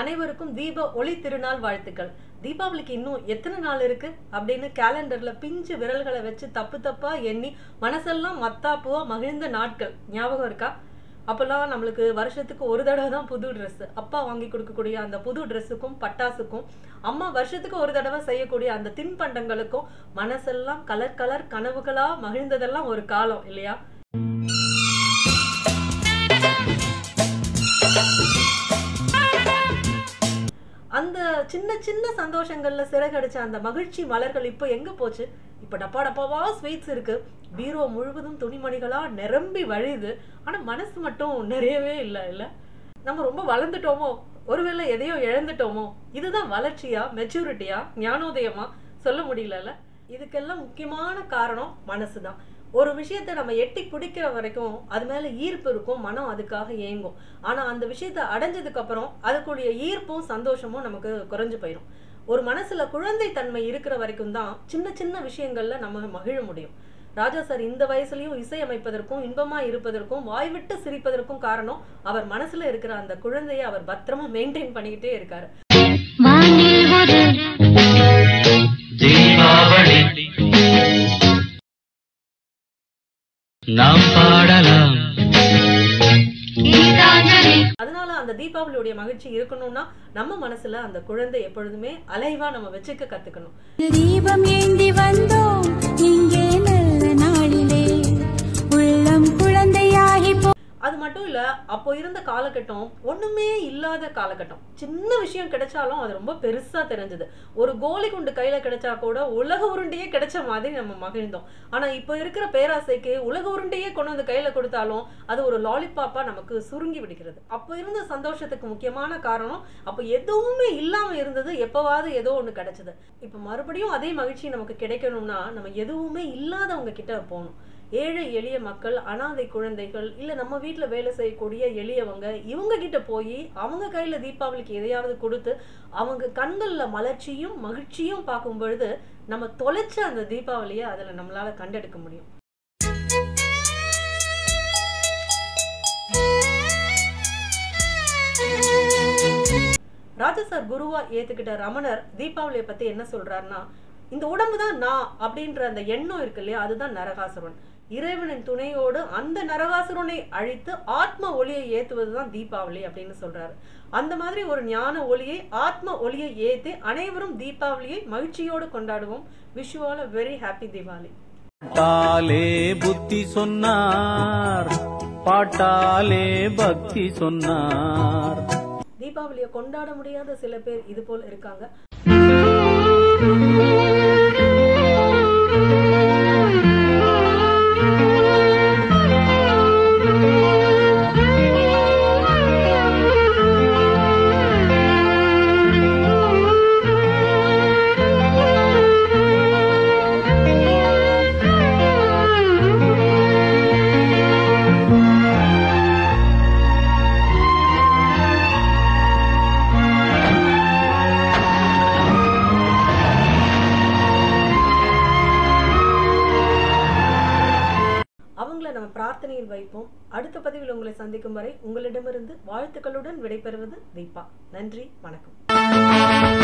அனைவருக்கும் தீப ஒளி திருநாள் வாழ்த்துக்கள். தீபாவளிக்கு இன்னும் எத்தனை நாள் இருக்கு அப்படின்னு கேலண்டர்ல பிஞ்சு விரல்களை வச்சு தப்பு தப்பா எண்ணி மனசெல்லாம் மத்தாப்புவா மகிழ்ந்த நாட்கள் ஞாபகம் இருக்கா? அப்பெல்லாம் நம்மளுக்கு வருஷத்துக்கு ஒரு தடவை தான் புது ட்ரெஸ். அப்பா வாங்கி கொடுக்கக்கூடிய அந்த புது ட்ரெஸ்ஸுக்கும் பட்டாசுக்கும், அம்மா வருஷத்துக்கு ஒரு தடவை செய்யக்கூடிய அந்த தின்பண்டங்களுக்கும் மனசெல்லாம் கலர் கலர் கனவுகளா மகிழ்ந்ததெல்லாம் ஒரு காலம் இல்லையா? அந்த சின்ன சின்ன சந்தோஷங்கள்ல சிறகடிச்ச அந்த மகிழ்ச்சி மலர்கள் இப்போ எங்க போச்சு? இப்ப டப்பா டப்பாவா ஸ்வீட்ஸ் இருக்கு, பீரோ முழுவதும் துணிமணிகளா நிரம்பி வழியுது. ஆனா மனசு மட்டும் நிறையவே இல்ல. நம்ம ரொம்ப வளர்ந்துட்டோமோ, ஒருவேளை எதையோ இழந்துட்டோமோ? இதுதான் வளர்ச்சியா, மெச்சூரிட்டியா, ஞானோதயமா சொல்ல முடியல. இதுக்கெல்லாம் முக்கியமான காரணம் மனசுதான். ஒரு விஷயத்தை நம்ம எட்டி பிடிக்கிற வரைக்கும் அது மேல ஈர்ப்பு இருக்கும், மனம் அதுக்காக ஏங்கும். ஆனா அந்த விஷயத்தை அடைஞ்சதுக்கு அப்புறம் அதுக்குரிய ஈர்ப்பும் சந்தோஷமும் நமக்கு குறைஞ்சு போயிடும். ஒரு மனசுல குழந்தை தன்மை இருக்கிற வரைக்கும் தான் சின்ன சின்ன விஷயங்கள்ல நம்ம மகிழ முடியும். ராஜா சார் இந்த வயசுலயும் இசையமைப்பதற்கும் இன்பமா இருப்பதற்கும் வாய்விட்டு சிரிப்பதற்கும் காரணம் அவர் மனசுல இருக்கிற அந்த குழந்தையை அவர் பத்திரமா மெயின்டைன் பண்ணிக்கிட்டே இருக்காரு. அதனால அந்த தீபாவளியுடைய மகிழ்ச்சி இருக்கணும்னா நம்ம மனசுல அந்த குழந்தை எப்பொழுதுமே அலைவா நம்ம வச்சுக்க கத்துக்கணும். தீபம் ஏந்தி வந்தோம் இங்கே நல்ல நாளிலே உள்ளம் குழந்தையாகி. அது மட்டும் இல்ல, அப்போ இருந்த காலகட்டம் ஒண்ணுமே இல்லாத காலகட்டம். சின்ன விஷயம் கிடைச்சாலும் அது ரொம்ப பெருசா தெரிஞ்சது. ஒரு கோலி குண்டு கையில கிடைச்சா கூட உலக உருண்டையே கிடைச்ச மாதிரி நம்ம மகிழ்ந்தோம். ஆனா இப்ப இருக்கிற பேராசைக்கு உலக உருண்டையே கொண்டு வந்து கையில கொடுத்தாலும் அது ஒரு லாலிபாப்பா நமக்கு சுருங்கி விடுகிறது. அப்ப இருந்த சந்தோஷத்துக்கு முக்கியமான காரணம் அப்ப எதுவுமே இல்லாம இருந்தது, எப்பவாவது ஏதோ ஒண்ணு கிடைச்சது. இப்ப மறுபடியும் அதே மகிழ்ச்சி நமக்கு கிடைக்கணும்னா நம்ம எதுவுமே இல்லாதவங்க கிட்ட போகணும். ஏழை எளிய மக்கள், அனாதை குழந்தைகள், இல்ல நம்ம வீட்டுல வேலை செய்யக்கூடிய எளியவங்க, இவங்க கிட்ட போய் அவங்க கையில தீபாவளிக்கு எதையாவது கொடுத்து அவங்க கண்கள்ல மலர்ச்சியும் மகிழ்ச்சியும் பார்க்கும் பொழுது நம்ம தொலைச்ச அந்த தீபாவளியை அதுல நம்மளால கண்டெடுக்க முடியும். ராஜா சார் குருவா ஏத்துக்கிட்ட ரமணர் தீபாவளியை பத்தி என்ன சொல்றாருன்னா, இந்த உடம்புதான் நான் அப்படின்ற அந்த எண்ணம் இருக்கு இல்லையா, அதுதான் நரகாசுரன். இறைவனின் துணையோடு அந்த நரகாசுரனை அழித்து ஆத்ம ஒளியை ஏத்துவதுதான் தீபாவளி அப்படின்னு சொல்றாரு. அந்த மாதிரி ஒரு ஞான ஒளியை, ஆத்ம ஒளியை ஏத்தி அனைவரும் தீபாவளியை மகிழ்ச்சியோடு கொண்டாடுவோம். Wish you all a very happy Diwali. பாட்டாலே புத்தி சொன்னார், பாட்டாலே பக்தி சொன்னார். தீபாவளியை கொண்டாட முடியாத சில பேர் இது போல் இருக்காங்க. நம்ம பிரார்த்தனையில் வைப்போம். அடுத்த பதிவில் உங்களை சந்திக்கும் வரை உங்களிடமிருந்து வாழ்த்துக்களுடன் விடைபெறுவது தீபா. நன்றி, வணக்கம்.